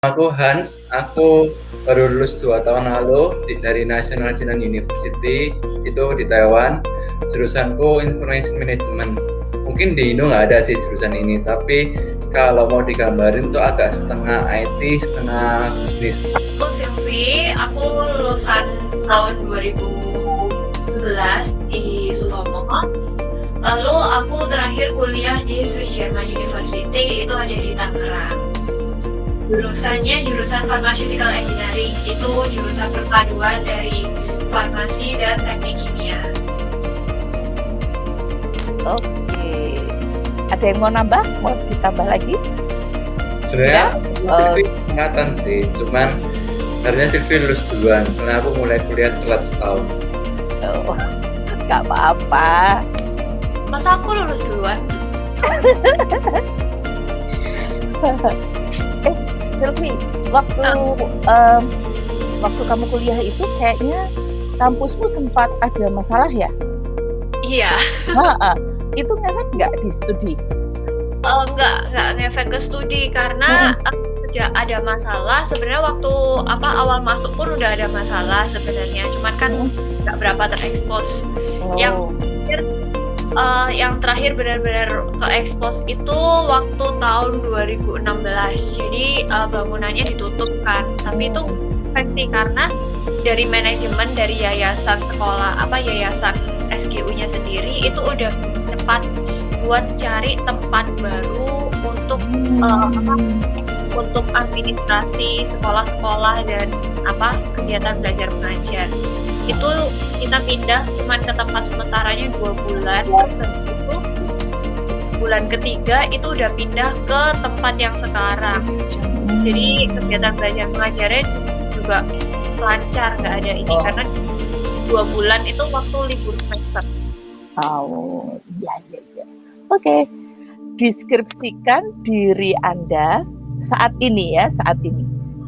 Aku Hans, aku baru lulus 2 tahun lalu dari National Jinan University, itu di Taiwan. Jurusanku Information Management. Mungkin di Indo nggak ada sih jurusan ini, tapi kalau mau digambarin tuh agak setengah IT, setengah bisnis. Aku Silvi, aku lulusan tahun 2011 di Sutomo. Lalu aku terakhir kuliah di Swiss German University, itu ada di Tangerang. Jurusannya jurusan Pharmaceutical Engineering, itu jurusan perpaduan dari farmasi dan teknik kimia. Oke, ada yang mau nambah? Mau ditambah lagi? Sebenarnya Silvi ingatan sih, cuman harusnya Silvi lulus duluan, soalnya aku mulai kuliah telat setahun. Oh, nggak apa-apa. Masa aku lulus duluan? Silvi, waktu kamu kuliah itu kayaknya kampusmu sempat ada masalah ya? Iya. Itu ngefek nggak di studi? Nggak ngefek ke studi karena ada masalah. Sebenarnya waktu awal masuk pun udah ada masalah sebenarnya, cuman kan nggak berapa terekspos. Yang terakhir benar-benar ke-expose itu waktu tahun 2016. Jadi bangunannya ditutup kan. Tapi itu sih karena dari manajemen dari yayasan sekolah yayasan SGU-nya sendiri itu udah cepat buat cari tempat baru untuk untuk administrasi sekolah-sekolah dan kegiatan belajar mengajar. Itu kita pindah cuman ke tempat sementaranya 2 bulan. Itu bulan ketiga itu udah pindah ke tempat yang sekarang. Jadi kegiatan belajar mengajarnya juga lancar, nggak ada ini karena 2 bulan itu waktu libur semester. Oh, iya. Oke. Deskripsikan diri Anda saat ini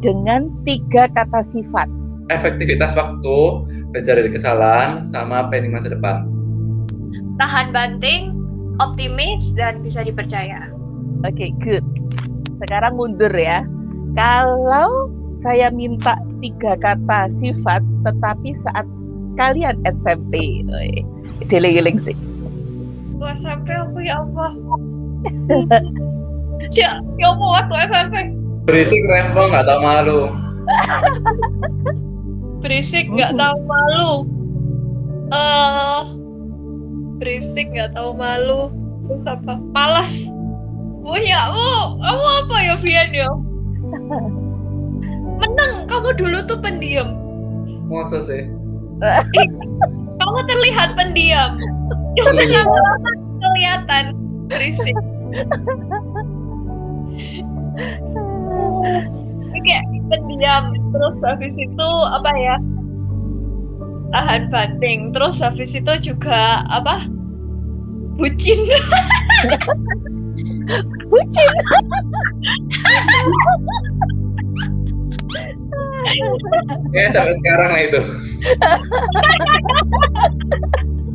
dengan 3 kata sifat. Efektivitas waktu, belajar dari kesalahan, sama planning masa depan. Tahan banting, optimis, dan bisa dipercaya. Oke, good. Sekarang mundur ya. Kalau saya minta 3 kata sifat, tetapi saat kalian SMP, deling-deling sih. Waktu SMP aku ya Allah. Ya Allah waktu SMP. Berisik, rempong, nggak tahu malu. Berisik nggak tahu malu. Berisik nggak tahu malu. Terus apa? Malas. Kamu apa ya Vian ya? Menang. Kamu dulu tuh pendiam. Masa sih? Kamu terlihat pendiam. Cuma lama-lama kelihatan berisik. Kayak pendiam, terus habis itu tahan banting, terus habis itu juga bucin. Bucin. Ya sampai sekarang lah itu.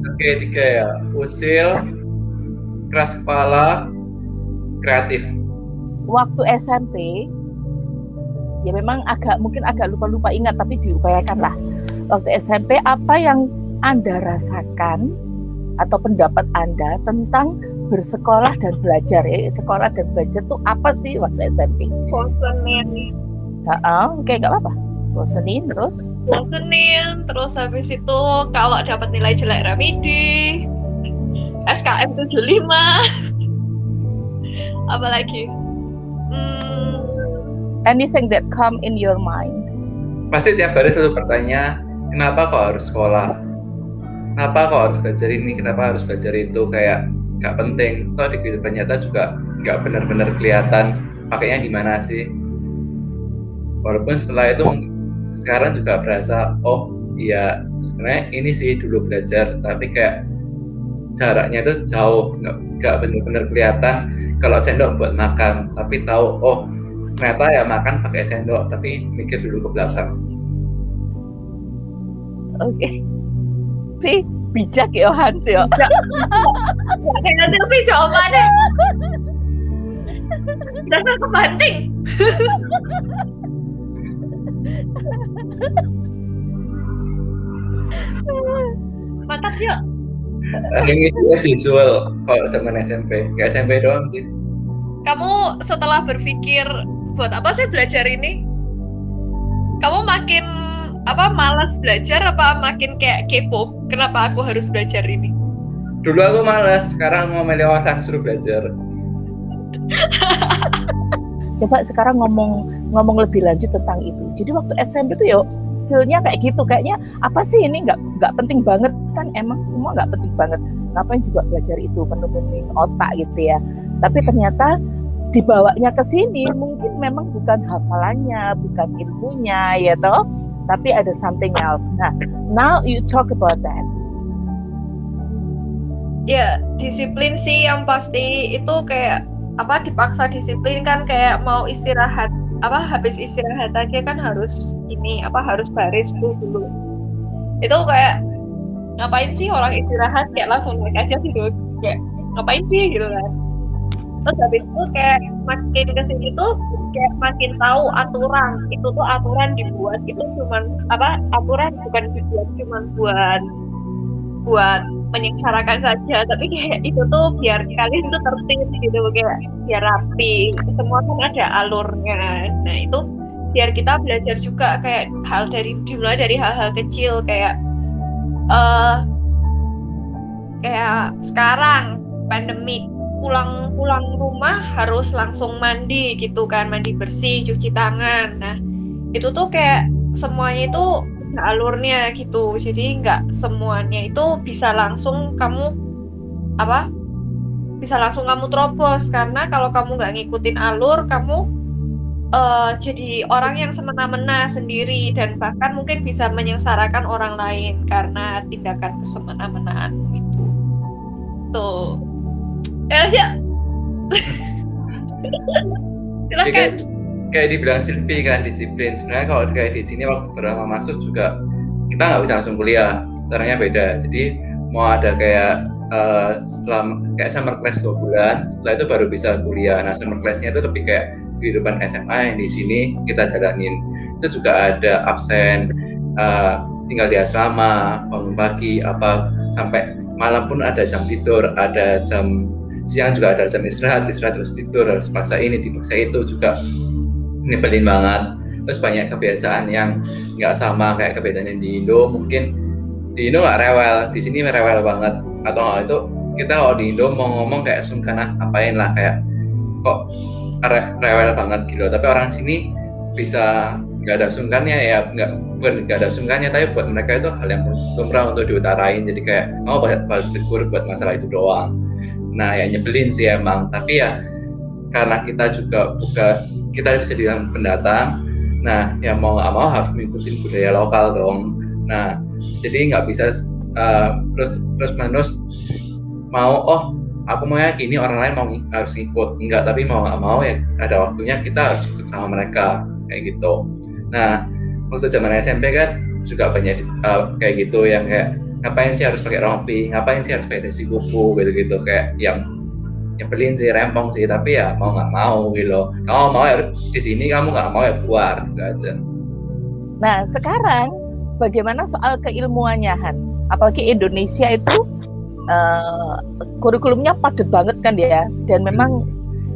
Oke, 3 ya. Usil, keras kepala, kreatif. Waktu SMP ya memang mungkin agak lupa ingat, tapi diupayakan lah. Waktu SMP apa yang Anda rasakan atau pendapat Anda tentang bersekolah dan belajar ya? Sekolah dan belajar tuh apa sih waktu SMP? Bosenin. Oke, nggak apa-apa. Bosenin terus habis itu kalau dapat nilai jelek remedi, SKM 75. Apalagi? Anything that come in your mind? Pasti tiap hari selalu bertanya, kenapa kok harus sekolah? Kenapa kok harus belajar ini? Kenapa harus belajar itu? Kayak gak penting. Toh di kehidupan nyata juga gak benar-benar kelihatan pakainya di mana sih. Walaupun setelah itu sekarang juga berasa, oh iya sebenarnya ini sih dulu belajar, tapi kayak jaraknya itu jauh, gak benar-benar kelihatan. Kalau sendok buat makan, tapi tahu oh ternyata ya makan pakai sendok, tapi mikir dulu ke belakang. Oke. Si bijak ya Hans ya. Kayak Silvi jawabannya. Dasar kebanting. Mantap sih. Yang itu visual kalau zaman SMP, nggak SMP doang sih. Kamu setelah berpikir buat apa sih belajar ini? Kamu makin malas belajar apa makin kayak kepo? Kenapa aku harus belajar ini? Dulu aku malas, sekarang mau milih orang suruh belajar. Coba sekarang ngomong lebih lanjut tentang itu. Jadi waktu SMP itu ya feel-nya kayak gitu, kayaknya apa sih ini nggak penting banget kan, emang semua nggak penting banget, ngapain juga belajar itu, penuhin otak gitu ya. Tapi ternyata dibawanya ke sini mungkin memang bukan hafalannya, bukan ilmunya ya toh, tapi ada something else. Nah, now you talk about that. Ya, disiplin sih yang pasti itu kayak dipaksa disiplin kan, kayak mau istirahat habis istirahat aja kan harus harus baris tuh dulu. Itu kayak ngapain sih orang istirahat kayak langsung naik aja gitu, kayak ngapain sih gitu kan. Terus habis itu kayak makin kesini tuh kayak makin tahu aturan itu tuh, aturan dibuat itu cuman aturan bukan dibuat cuman buat menyengsarakan saja, tapi kayak itu tuh biar kalian tuh tertib gitu, kayak biar rapi, semua kan ada alurnya. Nah itu biar kita belajar juga kayak dimulai dari hal-hal kecil, kayak sekarang pandemik, pulang rumah harus langsung mandi gitu kan, mandi bersih, cuci tangan. Nah itu tuh kayak semuanya itu alurnya gitu, jadi nggak semuanya itu bisa langsung kamu terobos, karena kalau kamu nggak ngikutin alur, kamu jadi orang yang semena-mena sendiri, dan bahkan mungkin bisa menyengsarakan orang lain karena tindakan kesemena-menaanmu itu. Tuh ya sih. Silakan. Kayak dibilang Silvi kan, disiplin. Sebenarnya kalau kayak di sini waktu pertama masuk juga kita nggak bisa langsung kuliah, caranya beda. Jadi mau ada kayak kayak summer class 2 bulan, setelah itu baru bisa kuliah. Nah summer classnya itu lebih kayak kehidupan SMA yang di sini kita jalanin. Itu juga ada absen, tinggal di asrama, bangun pagi sampai malam pun ada jam tidur, ada jam siang juga ada jam istirahat terus tidur, harus paksa ini dipaksa itu, juga nyebelin banget. Terus banyak kebiasaan yang nggak sama kayak kebiasaan yang di Indo. Mungkin di Indo nggak rewel, di sini rewel banget. Atau itu kita kalau di Indo mau ngomong kayak sungkan apain lah, kayak kok rewel banget gitu. Tapi orang sini bisa nggak ada sungkannya ya, bukan nggak ada sungkannya, tapi buat mereka itu hal yang lumrah untuk diutarain. Jadi kayak balik tegur buat masalah itu doang. Nah ya nyebelin sih emang, tapi ya karena kita juga kita bisa dibilang pendatang, nah ya mau nggak mau harus mengikuti budaya lokal dong. Nah jadi nggak bisa terus menerus mau aku mau ya gini, orang lain harus ngikut, enggak, tapi mau nggak mau ya ada waktunya kita harus ikut sama mereka kayak gitu. Nah waktu zaman SMP kan juga banyak kayak gitu yang kayak ngapain sih harus pakai rompi, ngapain sih harus pakai dasi kuku gitu-gitu, kayak yang nyebelin sih, rempong sih, tapi ya mau nggak mau gitu. Kamu mau ya di sini, kamu nggak mau ya keluar gitu aja. Nah sekarang bagaimana soal keilmuannya Hans? Apalagi Indonesia itu kurikulumnya padat banget kan ya, dan memang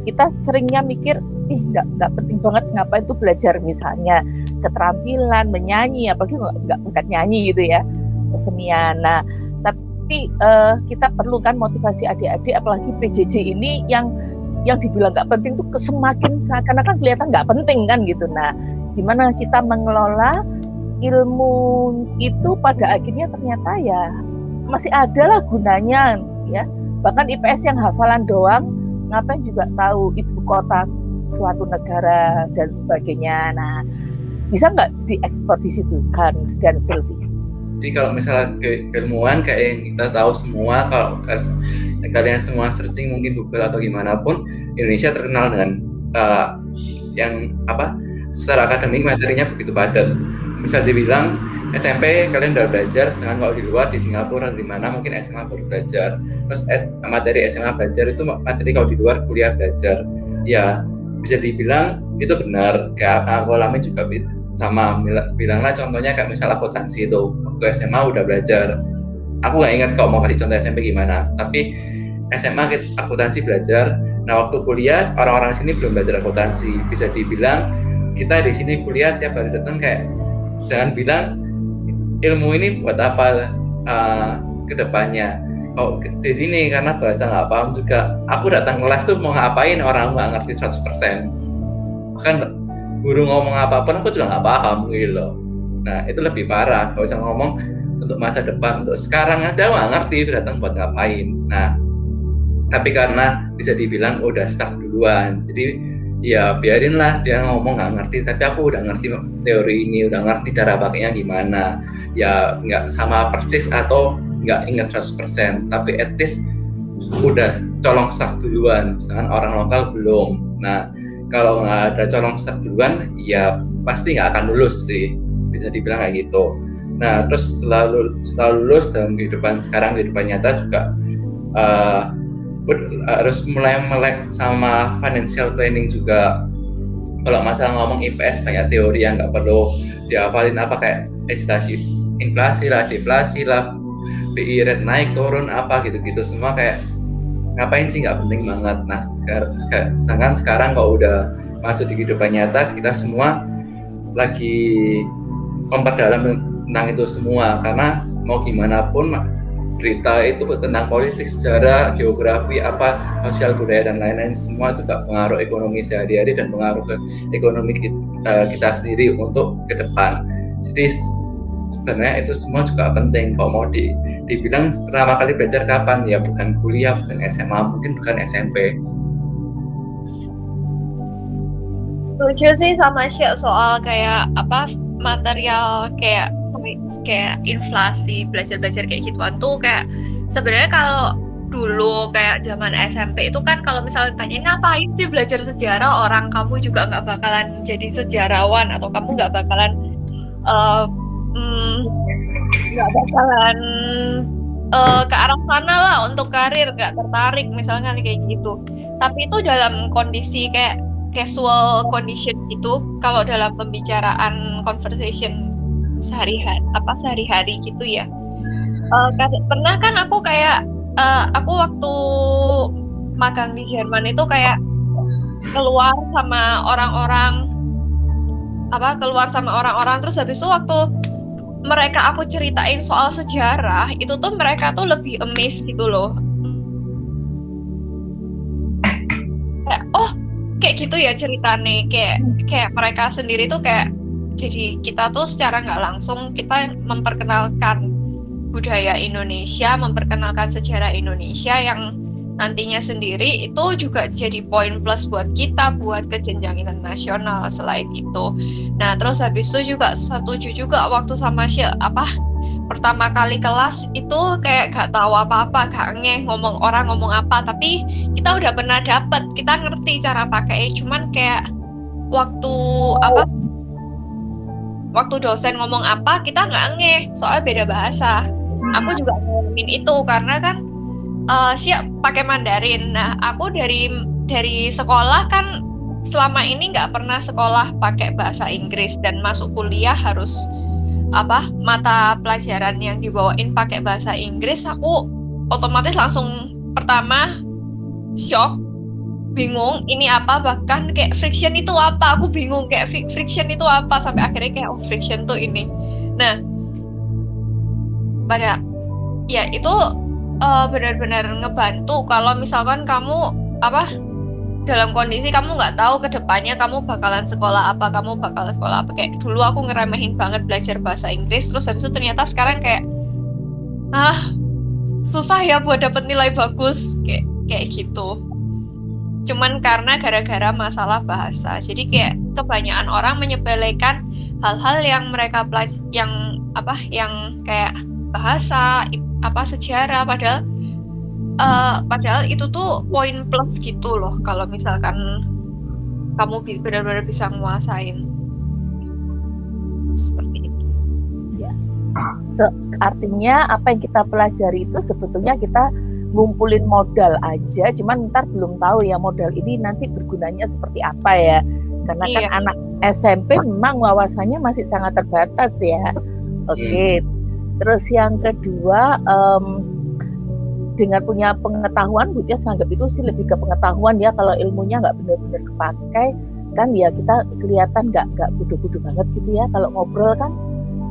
kita seringnya mikir nggak penting banget, ngapain tuh belajar misalnya keterampilan menyanyi, apalagi nggak bakat nyanyi gitu ya, kesenian. Nah tapi kita perlu kan motivasi adik-adik, apalagi PJJ ini yang dibilang nggak penting tuh semakin seakan-akan kelihatan nggak penting kan gitu. Nah gimana kita mengelola ilmu itu pada akhirnya ternyata ya masih ada lah gunanya ya. Bahkan IPS yang hafalan doang, ngapain juga tahu ibu kota suatu negara dan sebagainya. Nah bisa nggak diekspor di situ Hans dan Silvi? Jadi kalau misalnya keilmuan kayak yang kita tahu semua, kalau kalian semua searching mungkin Google atau gimana pun, Indonesia terkenal dengan secara akademik materinya begitu padat. Misal dibilang SMP kalian udah belajar, sedangkan kalau di luar, di Singapura di mana mungkin SMA baru belajar. Terus materi SMA belajar itu materi kalau di luar kuliah belajar. ya bisa dibilang itu benar. Kayak aku alami juga sama bilanglah contohnya kayak misal akuntansi itu waktu SMA udah belajar. Aku nggak ingat kok mau kasih contoh SMP gimana, tapi SMA akuntansi belajar. Nah waktu kuliah orang-orang sini belum belajar akuntansi. Bisa dibilang kita di sini kuliah tiap hari datang kayak jangan bilang ilmu ini buat apa ke depannya. Oh di sini karena bahasa nggak paham juga. Aku datang kelas tuh mau ngapain orang nggak ngerti 100%. Bahkan guru ngomong apapun aku juga nggak paham gitu loh. Nah itu lebih parah. Kalau usah ngomong untuk masa depan, untuk sekarang aja nggak ngerti datang buat ngapain. Nah tapi karena bisa dibilang udah start duluan, jadi ya biarinlah dia ngomong nggak ngerti. Tapi aku udah ngerti teori ini, udah ngerti cara pakainya gimana. Ya nggak sama persis atau nggak ingat 100%, tapi at least udah colong start duluan, sedangkan orang lokal belum. Nah kalau nggak ada colong start duluan ya pasti nggak akan lulus sih, bisa dibilang kayak gitu. Nah terus setelah lulus dalam kehidupan sekarang, kehidupan nyata juga harus mulai melek sama financial planning juga. Kalau masalah ngomong IPS banyak teori yang nggak perlu dihafalin, apa kayak istilah inflasi lah, deflasi lah, BI rate naik turun apa gitu-gitu semua kayak ngapain sih, nggak penting banget. Nah sedangkan sekarang kalau udah masuk di kehidupan nyata, kita semua lagi memperdalam tentang itu semua, karena mau gimana pun berita itu tentang politik, sejarah, geografi, apa sosial budaya dan lain-lain semua itu gak pengaruh ekonomi sehari-hari dan pengaruh ke ekonomi kita sendiri untuk ke depan. Jadi sebenarnya itu semua juga penting. Kalau mau dibilang pertama kali belajar kapan, ya bukan kuliah, bukan SMA, mungkin bukan SMP. Setuju sih sama Syek soal kayak apa material kayak inflasi, belajar kayak gituan tuh kayak sebenarnya kalau dulu kayak zaman SMP itu kan kalau misalnya tanya ngapain sih belajar sejarah, orang kamu juga nggak bakalan jadi sejarawan atau kamu nggak bakalan ke arah sana lah untuk karir, nggak tertarik misalnya kayak gitu. Tapi itu dalam kondisi kayak casual condition gitu, kalau dalam pembicaraan conversation sehari-hari gitu ya. Pernah kan aku kayak aku waktu magang di Jerman itu kayak keluar sama orang-orang terus habis itu waktu mereka aku ceritain soal sejarah itu tuh mereka tuh lebih amazed gitu loh. Kayak, oh kayak gitu ya ceritanya, kayak mereka sendiri tuh kayak, jadi kita tuh secara nggak langsung kita memperkenalkan budaya Indonesia, memperkenalkan sejarah Indonesia yang nantinya sendiri itu juga jadi poin plus buat kita buat ke jenjang internasional selain itu. Nah terus habis itu juga setuju juga waktu sama pertama kali kelas itu kayak gak tahu apa-apa, gak ngomong orang ngomong apa, tapi kita udah pernah dapet, kita ngerti cara pakai, cuman kayak waktu dosen ngomong apa kita nggak soalnya beda bahasa. Aku juga ngalamin itu karena kan pakai Mandarin. Nah aku dari sekolah kan selama ini nggak pernah sekolah pakai bahasa Inggris, dan masuk kuliah harus mata pelajaran yang dibawain pakai bahasa Inggris. Aku otomatis langsung pertama shock, bingung ini apa, bahkan kayak friction itu apa, aku bingung kayak friction itu apa, sampai akhirnya kayak friction tuh ini. Nah itu benar-benar ngebantu kalau misalkan kamu dalam kondisi kamu nggak tahu ke depannya kamu bakalan sekolah apa, kayak dulu aku ngeremehin banget belajar bahasa Inggris, terus habis itu ternyata sekarang kayak susah ya buat dapet nilai bagus kayak gitu. Cuman karena gara-gara masalah bahasa, jadi kayak kebanyakan orang menyepelekan hal-hal yang mereka yang kayak bahasa, sejarah, padahal itu tuh poin plus gitu loh kalau misalkan kamu benar-benar bisa nguasain seperti itu. Ya. Artinya apa yang kita pelajari itu sebetulnya kita ngumpulin modal aja, cuman ntar belum tahu ya modal ini nanti bergunanya seperti apa ya. Karena kan Iya. anak SMP memang wawasannya masih sangat terbatas ya. Oke. Terus yang kedua, dengan punya pengetahuan, Bu Tias nganggap itu sih lebih ke pengetahuan ya. Kalau ilmunya nggak benar-benar kepakai, kan ya kita kelihatan nggak bodoh-bodoh banget gitu ya. Kalau ngobrol kan,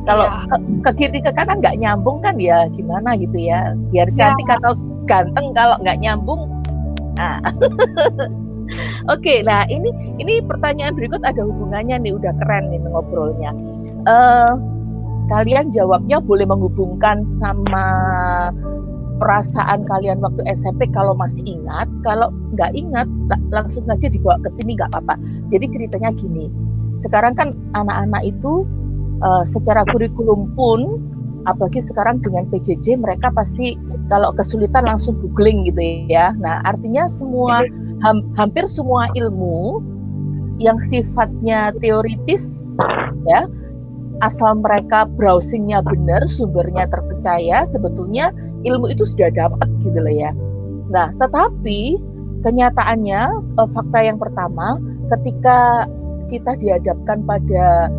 kalau Iya. ke kiri ke kanan nggak nyambung kan ya gimana gitu ya. Biar cantik atau ganteng kalau nggak nyambung. Nah. Oke, nah ini pertanyaan berikut ada hubungannya nih, udah keren nih ngobrolnya. Kalian jawabnya boleh menghubungkan sama perasaan kalian waktu SMP kalau masih ingat. Kalau nggak ingat langsung aja dibawa ke sini nggak apa-apa. Jadi ceritanya gini, sekarang kan anak-anak itu secara kurikulum pun, apalagi sekarang dengan PJJ, mereka pasti kalau kesulitan langsung googling gitu ya. Nah artinya hampir semua ilmu yang sifatnya teoritis ya, asal mereka browsingnya benar, sumbernya terpercaya, sebetulnya ilmu itu sudah dapat gitu loh ya. Nah, tetapi kenyataannya, fakta yang pertama, ketika kita dihadapkan pada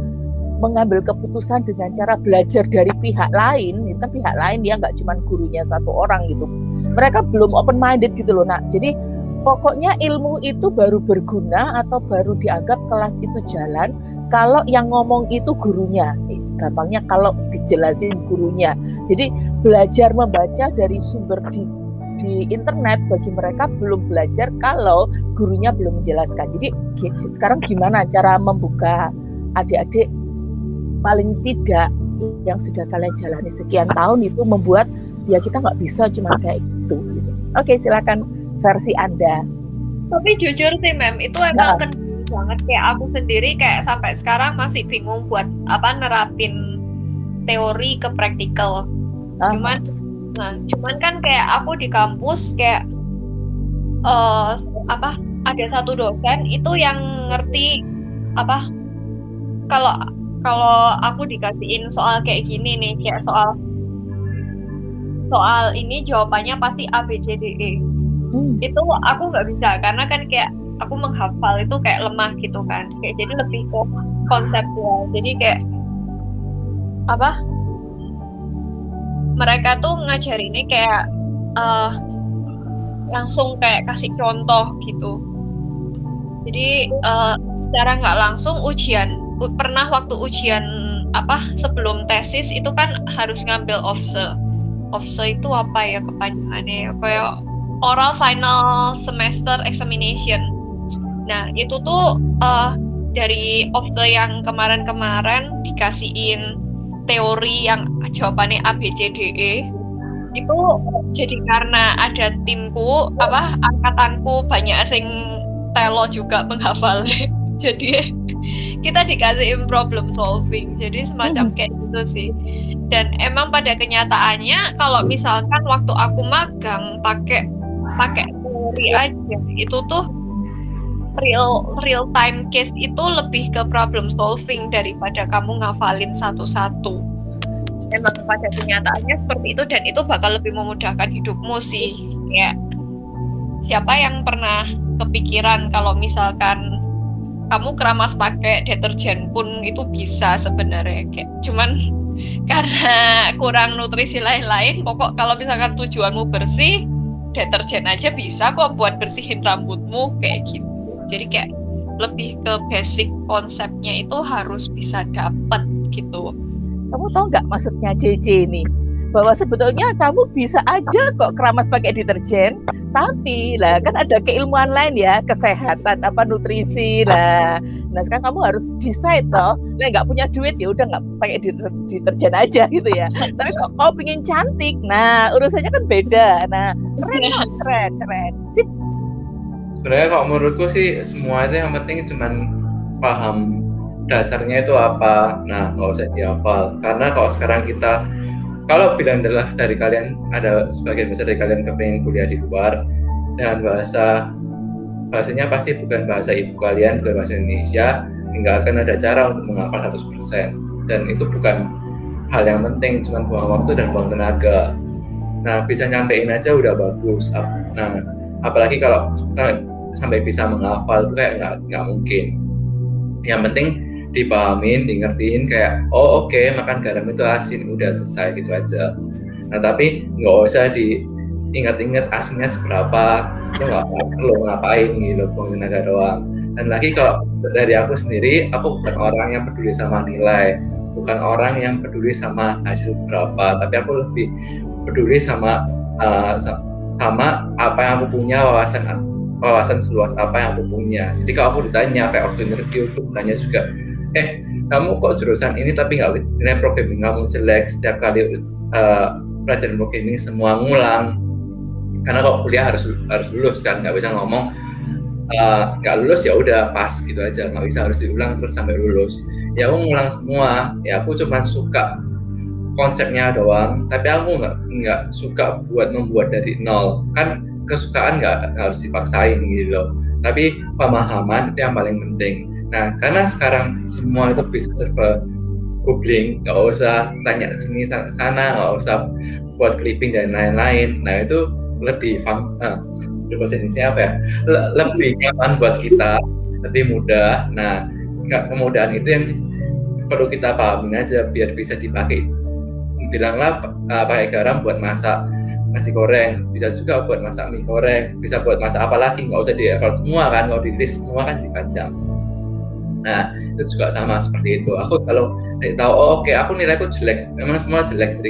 mengambil keputusan dengan cara belajar dari pihak lain, itu kan pihak lain dia nggak cuma gurunya satu orang gitu. Mereka belum open minded gitu loh. Nah, jadi pokoknya ilmu itu baru berguna atau baru dianggap kelas itu jalan kalau yang ngomong itu gurunya. Gampangnya kalau dijelasin gurunya. Jadi belajar membaca dari sumber di internet bagi mereka belum belajar kalau gurunya belum menjelaskan. Jadi sekarang gimana cara membuka adik-adik paling tidak yang sudah kalian jalani sekian tahun itu membuat ya kita nggak bisa cuma kayak gitu. Oke, silakan versi Anda. Tapi jujur sih Mem, itu emang kendali banget. Kayak aku sendiri kayak sampai sekarang masih bingung buat nerapin teori ke praktikal. Cuman kan kayak aku di kampus kayak ada satu dosen itu yang ngerti kalau aku dikasihin soal kayak gini nih, kayak soal ini jawabannya pasti A B C D E. Itu aku nggak bisa karena kan kayak aku menghafal itu kayak lemah gitu kan, kayak jadi lebih ke konseptual. Jadi kayak mereka tuh ngajarinnya kayak langsung kayak kasih contoh gitu. Jadi secara nggak langsung pernah waktu ujian sebelum tesis itu kan harus ngambil OFSE. OFSE itu apa ya kepanjangannya? Kayak Oral Final Semester Examination. Nah itu tuh dari OFSE yang kemarin dikasihin teori yang jawabannya A B C D E. Itu jadi karena ada timku angkatanku banyak sing telo juga menghafal. Jadi kita dikasihin problem solving. Jadi semacam kayak gitu sih. Dan emang pada kenyataannya kalau misalkan waktu aku magang pakai teori aja, itu tuh real time case itu lebih ke problem solving daripada kamu ngafalin satu-satu. Emang pada kenyataannya seperti itu, dan itu bakal lebih memudahkan hidupmu sih. Kayak siapa yang pernah kepikiran kalau misalkan kamu keramas pakai deterjen pun itu bisa sebenarnya, kayak cuman karena kurang nutrisi lain-lain. Pokok kalau misalkan tujuanmu bersih, deterjen aja bisa kok buat bersihin rambutmu kayak gitu. Jadi kayak lebih ke basic konsepnya itu harus bisa dapet gitu. Kamu tahu nggak maksudnya JJ ini? Bahwa sebetulnya kamu bisa aja kok keramas pakai deterjen, tapi lah kan ada keilmuan lain ya, kesehatan nutrisi lah. Nah sekarang kamu harus decide toh, nggak punya duit ya udah nggak pakai deterjen aja gitu ya. Tapi kok kau pengen cantik, nah urusannya kan beda. Nah keren. Sip. Sebenarnya kalau menurutku sih semua itu yang penting cuman paham dasarnya itu apa. Nah nggak usah dihafal, karena kalau sekarang kalau bilang dari kalian, ada sebagian besar dari kalian kepengen kuliah di luar dengan bahasanya pasti bukan bahasa ibu kalian, bukan bahasa Indonesia, nggak akan ada cara untuk menghafal 100%. Dan itu bukan hal yang penting, cuma buang waktu dan buang tenaga. Nah, bisa nyampein aja udah bagus. Nah, apalagi kalau sampai bisa menghafal itu kayak nggak mungkin. Yang penting dipahamin, di ngertiin kayak oh oke, makan garam itu asin, udah selesai gitu aja. Nah tapi nggak usah diingat-ingat asinnya seberapa, itu nggak perlu ngapain gitu, buang tenaga doang. Dan lagi kalau dari aku sendiri, aku bukan orang yang peduli sama nilai, bukan orang yang peduli sama hasil berapa, tapi aku lebih peduli sama sama apa yang aku punya, wawasan seluas apa yang aku punya. Jadi kalau aku ditanya kayak waktu interview itu ditanya juga, kamu kok jurusan ini tapi nggak nilai programming kamu jelek, setiap kali pelajaran programming semua ngulang, karena kok kuliah harus lulus kan, nggak bisa ngomong nggak lulus ya udah pas gitu aja, nggak bisa harus diulang terus sampai lulus. Ya aku ngulang semua, ya aku cuma suka konsepnya doang, tapi aku nggak suka buat membuat dari nol. Kan kesukaan nggak harus dipaksain gitu loh, tapi pemahaman itu yang paling penting. Nah, karena sekarang semua itu bisa serba googling, nggak usah tanya sini sana, nggak usah buat clipping dan lain-lain. Nah, itu lebih bahasa Indonesia apa ya? Lebih nyaman buat kita, lebih mudah. Nah, kemudahan itu yang perlu kita pahamin aja biar bisa dipakai. Bilanglah pakai garam buat masak nasi goreng, bisa juga buat masak mie goreng, bisa buat masak apa lagi, nggak usah dihafal semua kan, kalau di list semua kan dipanjang. Nah, itu juga sama seperti itu. Aku kalau tahu, oke, aku nilaiku jelek, memang semua jelek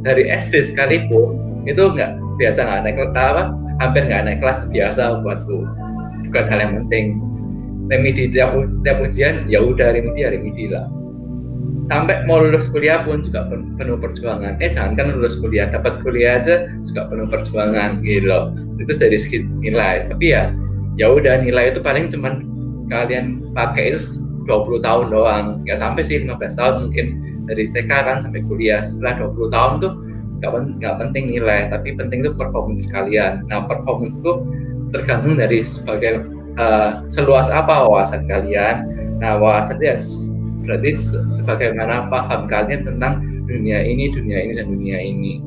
dari SD sekalipun, itu biasa nggak naik kelas, hampir nggak naik kelas, biasa buatku. Bukan hal yang penting. Remedi tiap ujian, ya udah remedi lah. Sampai mau lulus kuliah pun juga penuh perjuangan. Jangankan lulus kuliah, dapat kuliah aja juga penuh perjuangan gitu loh. Itu dari segi nilai. Tapi ya udah, nilai itu paling cuman kalian pakai itu 20 tahun doang, nggak sampai sih 15 tahun mungkin, dari TK kan sampai kuliah. Setelah 20 tahun tuh nggak penting nilai, tapi penting itu performance kalian. Nah, performance tuh tergantung dari seluas apa wawasan kalian. Nah, wawasan ya berarti sebagaimana paham kalian tentang dunia ini, dan dunia ini.